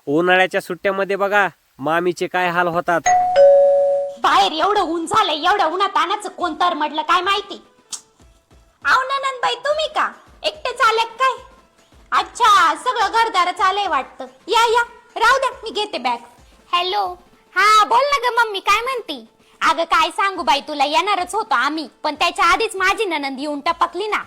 उन्हाळ्याच्या सुट्ट्यामध्ये बघा मामीचे काय हाल होतात. बाहेर एवढं ऊन झालंय, एवढं उन्हात आणायचं कोण तर म्हटलं काय माहिती. आव नंदबाई तुम्ही का एकटेच आले काय? अच्छा, सगळं घरदार चालय वाटतं. या या राहू द्या, मी घेते बॅग. हॅलो, हा बोल ना ग मम्मी, काय म्हणती? अगं काय सांगू बाई, तुला येणारच होतो आम्ही, पण त्याच्या आधीच माझी ननंद येऊन टपकली ना.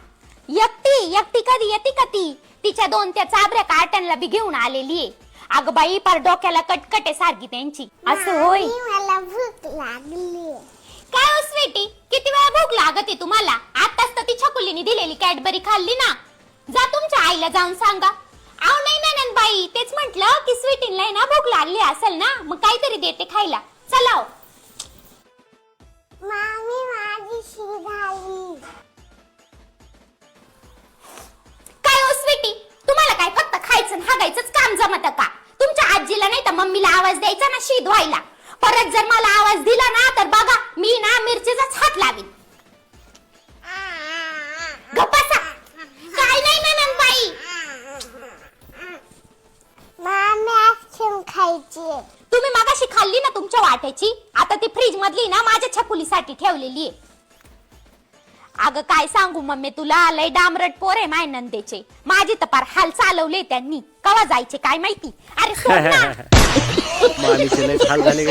एकटी कधी येते का ती? तिच्या 2 त्या चाबऱ्या कार्ट्यांना बी घेऊन आलेली आहे. अगं बाई पार डोक्याला कटकटे सारखी त्यांची. असं होय? मला भूक लागली. काय हो स्वीटी, किती वेळा भूक लागते तुम्हाला? आताच तर ती छकुलीने दिलेली कॅडबरी खाल्ली ना. जा तुमच्या आईला जाऊन सांगा. आव नाही ननंदबाई, तेच म्हटलं की स्वीटीला ना भूक लागली असेल ना, मग काहीतरी देते खायला. चला हो. मामी माझी शी झाली. काय हो स्वीटी, तुम्हाला काय फक्त खायचं आणि हागायचंच काम जमतं का? तुमच्या आजीला नाही तर मम्मीला आवाज द्यायचा ना शी धुवायला. परत जर मला आवाज दिला ना तर बघा मी ना मिरचीचाच हात लावीन. गप्प बसा. काय नाही ननंदबाई. मामी आईस्क्रीम खायची. तुम्ही मगाशी खाल्ली ना तुमच्या वाट्याची, आता ती फ्रीज मधली ना माझ्या छकुलीसाठी ठेवलेली आहे. अगं काय सांगू मम्मी तुला, लय डामरट पोर आहे माय नंदेचे. माझी तर पार हाल चालवले त्यांनी. कवा जायचे काय माहिती. अरे सोड ना. मामीचे लय हाल झाले.